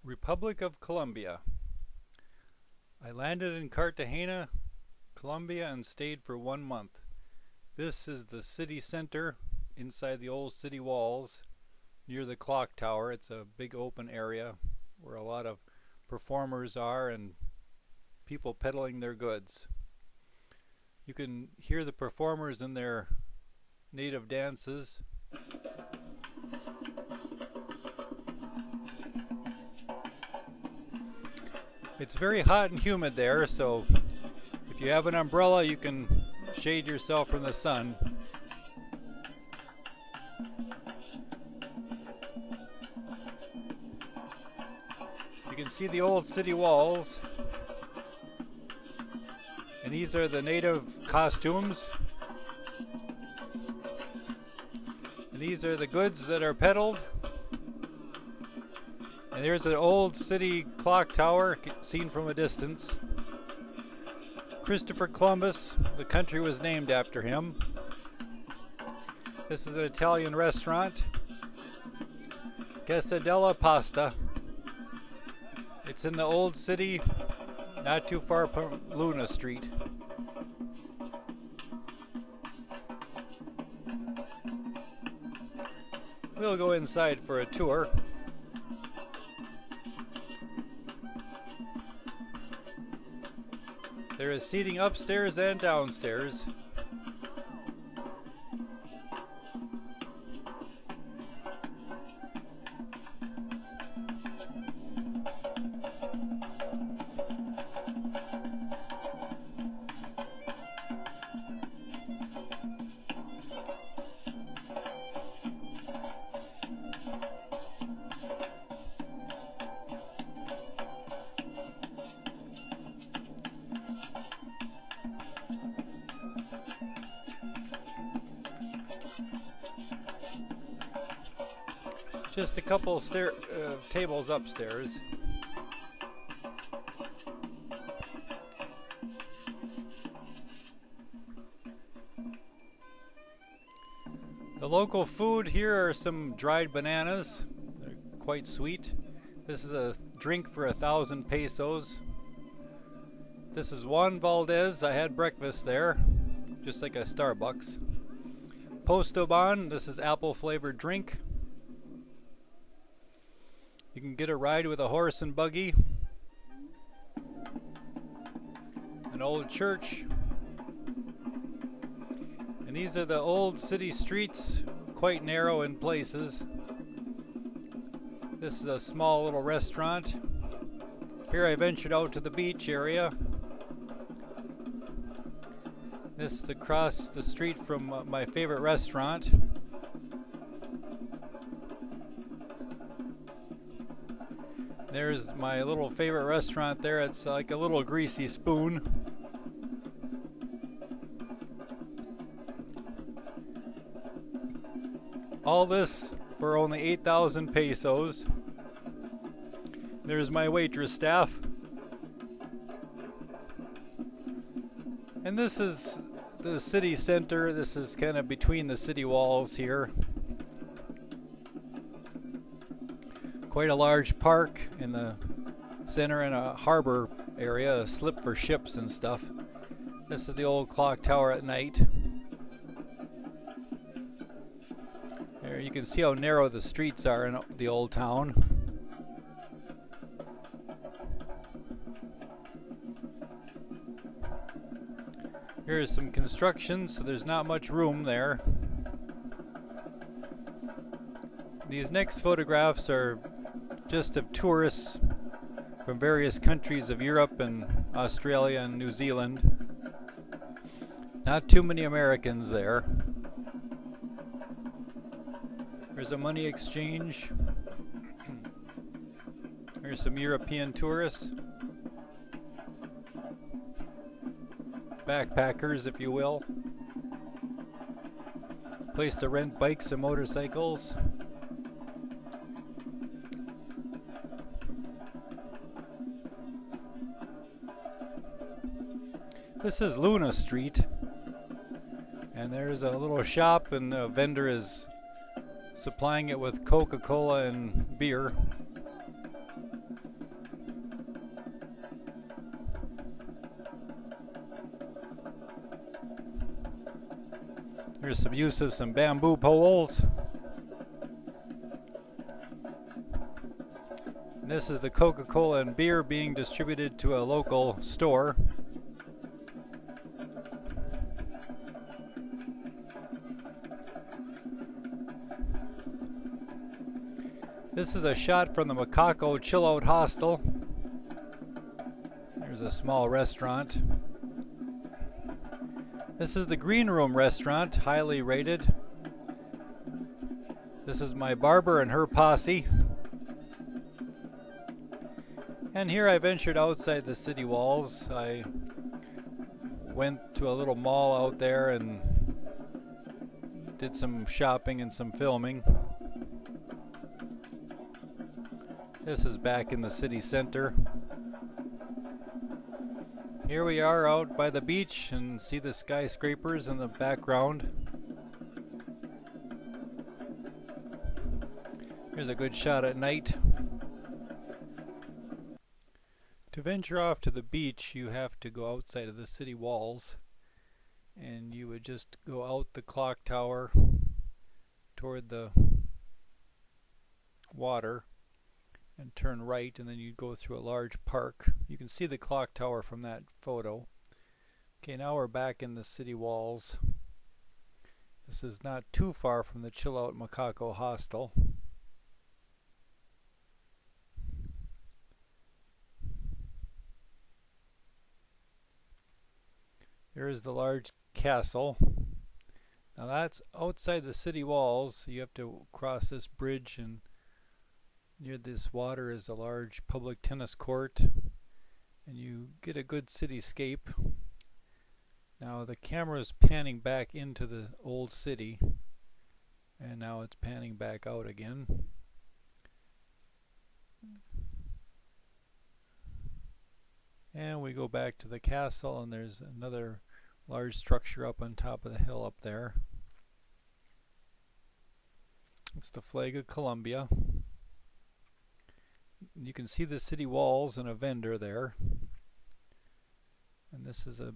Republic of Colombia. I landed in Cartagena, Colombia, and stayed for 1 month. This is the city center inside the old city walls near the clock tower. It's a big open area where a lot of performers are and people peddling their goods. You can hear the performers in their native dances. It's very hot and humid there, so if you have an umbrella, you can shade yourself from the sun. You can see the old city walls, and these are the native costumes, and these are the goods that are peddled. And there's an old city clock tower seen from a distance. Christopher Columbus, the country was named after him. This is an Italian restaurant, Casa della Pasta. It's in the old city, not too far from Luna Street. We'll go inside for a tour. There is seating upstairs and downstairs. Just a couple tables upstairs. The local food here are some dried bananas. They're quite sweet. This is a drink for 1,000 pesos. This is Juan Valdez. I had breakfast there, just like a Starbucks. Postoban. This is apple flavored drink. You can get a ride with a horse and buggy. An old church. And these are the old city streets, quite narrow in places. This is a small little restaurant. Here I ventured out to the beach area. This is across the street from my favorite restaurant. There's my little favorite restaurant there. It's like a little greasy spoon. All this for only 8,000 pesos. There's my waitress staff. And this is the city center. This is kind of between the city walls here. Quite a large park in the center and a harbor area, a slip for ships and stuff. This is the old clock tower at night. There you can see how narrow the streets are in the old town. Here's some construction, so there's not much room there. These next photographs are just of tourists from various countries of Europe and Australia and New Zealand. Not too many Americans there. There's a money exchange. There's some European tourists. Backpackers, if you will. Place to rent bikes and motorcycles. This is Luna Street, and there's a little shop, and the vendor is supplying it with Coca-Cola and beer. There's some use of some bamboo poles. And this is the Coca-Cola and beer being distributed to a local store. This is a shot from the Macaco Chill Out Hostel. There's a small restaurant. This is the Green Room restaurant, highly rated. This is my barber and her posse. And here I ventured outside the city walls. I went to a little mall out there and did some shopping and some filming. This is back in the city center. Here we are out by the beach and see the skyscrapers in the background. Here's a good shot at night. To venture off to the beach, you have to go outside of the city walls, and you would just go out the clock tower toward the water and turn right, and then you'd go through a large park. You can see the clock tower from that photo. Okay, now we're back in the city walls. This is not too far from the Chill Out Macaco Hostel. There is the large castle. Now that's outside the city walls. You have to cross this bridge, and near this water is a large public tennis court, and you get a good cityscape. Now the camera is panning back into the old city, and now it's panning back out again. And we go back to the castle, and there's another large structure up on top of the hill up there. It's the flag of Colombia. You can see the city walls and a vendor there. And this is a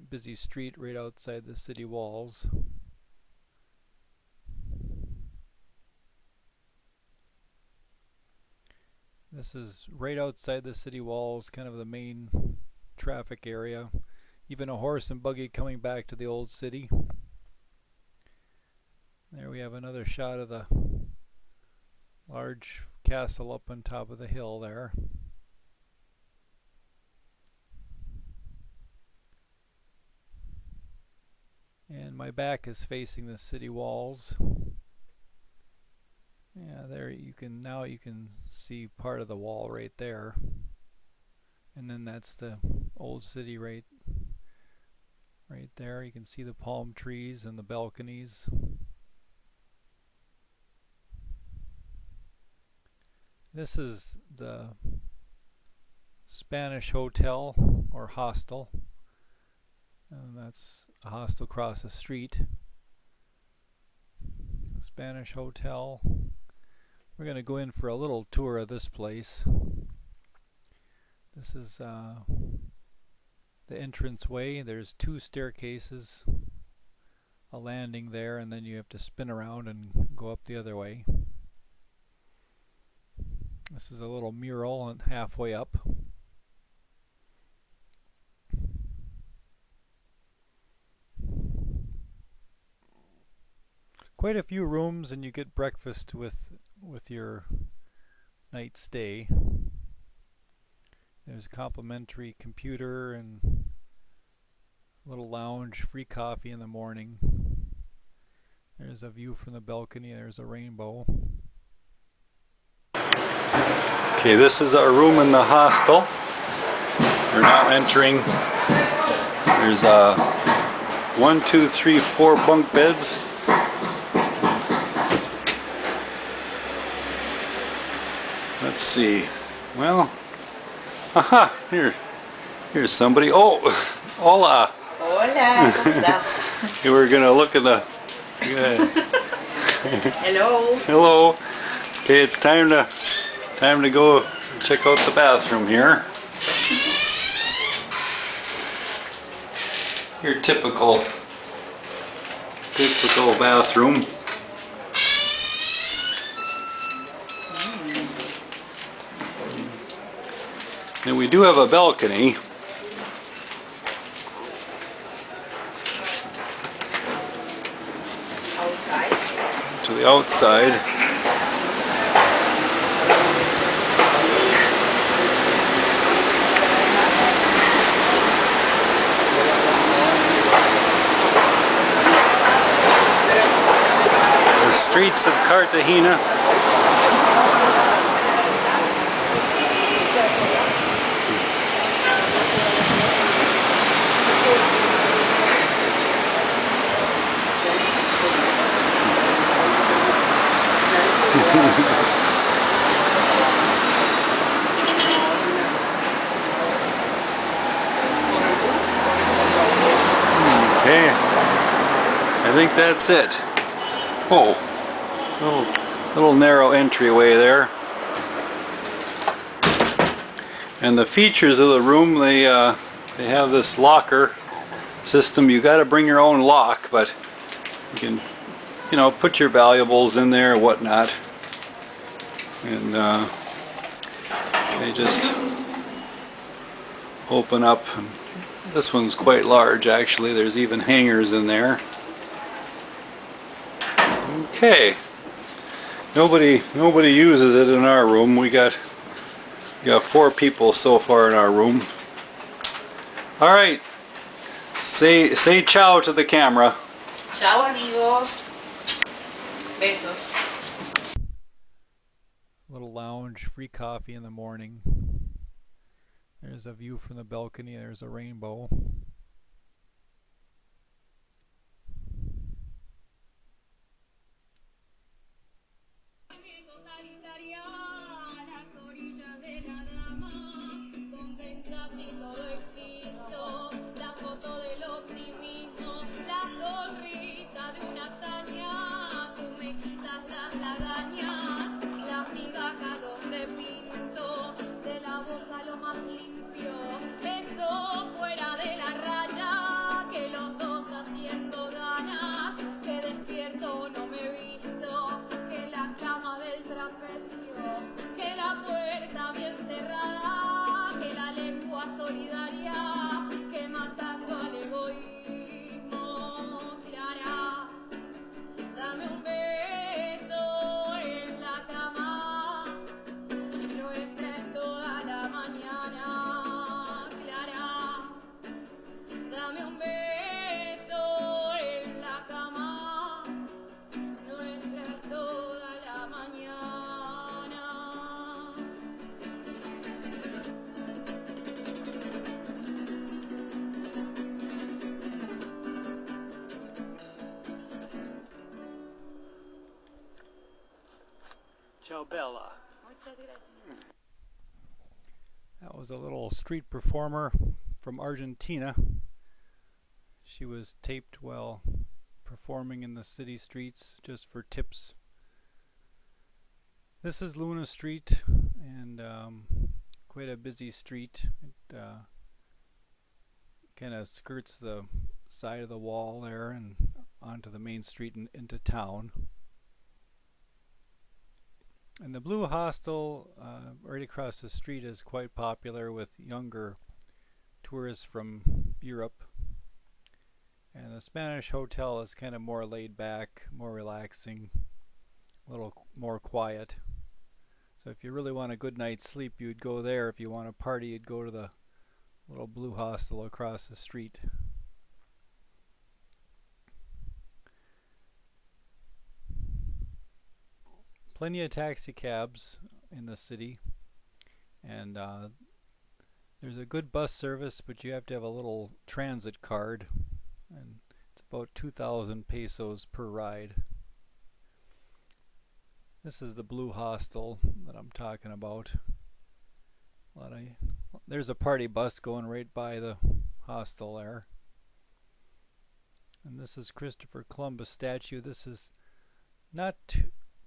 busy street right outside the city walls. This is right outside the city walls, kind of the main traffic area. Even a horse and buggy coming back to the old city. There we have another shot of the large castle up on top of the hill there. And my back is facing the city walls. Yeah, there you can see part of the wall right there. And then that's the old city right there. You can see the palm trees and the balconies. This is the Spanish hotel or hostel. And that's a hostel across the street. Spanish hotel. We're going to go in for a little tour of this place. This is the entranceway. There's two staircases, a landing there, and then you have to spin around and go up the other way. This is a little mural and halfway up. Quite a few rooms, and you get breakfast with your night stay. There's a complimentary computer and a little lounge, free coffee in the morning. There's a view from the balcony. There's a rainbow. Okay, this is our room in the hostel. We're now entering. There's 1, 2, 3, 4 bunk beds. Let's see. Well, aha, here's somebody. Oh, hola. Hola, ¿cómo estás? You were gonna look at the. Hello. Hello. Okay, it's time to go check out the bathroom here. Your typical Typical bathroom. And we do have a balcony. Outside. To the outside. The streets of Cartagena. Okay, I think that's it. Oh, little narrow entryway there. And the features of the room, they have this locker system. You got to bring your own lock, but you can, you know, put your valuables in there or whatnot. And they just open up. This one's quite large, actually. There's even hangers in there. Okay. Nobody uses it in our room. We got 4 people so far in our room. All right. Say ciao to the camera. Chao amigos. Besos. Little lounge, free coffee in the morning. There's a view from the balcony. There's a rainbow. Ciao Bella. That was a little street performer from Argentina. She was taped while performing in the city streets just for tips. This is Luna Street, and quite a busy street. It kind of skirts the side of the wall there and onto the main street and into town. And the Blue Hostel right across the street is quite popular with younger tourists from Europe. And the Spanish hotel is kind of more laid back, more relaxing, a little more quiet. So if you really want a good night's sleep, you'd go there. If you want to party, you'd go to the little Blue Hostel across the street. Plenty of taxi cabs in the city, and there's a good bus service, but you have to have a little transit card, and it's about 2,000 pesos per ride. This is the Blue Hostel that I'm talking about. There's a party bus going right by the hostel there. And this is Christopher Columbus statue. This is not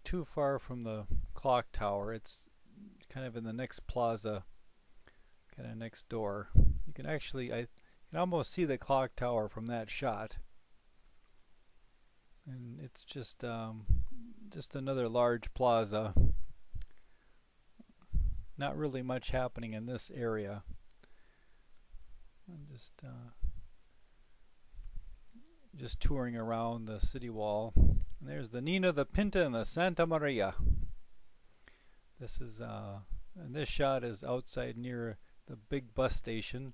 too far from the clock tower. It's kind of in the next plaza, kind of next door. You can actually, I can almost see the clock tower from that shot. and it's just another large plaza. Not really much happening in this area. I'm just touring around the city wall. And there's the Nina, the Pinta, and the Santa Maria. This is and this shot is outside near the big bus station.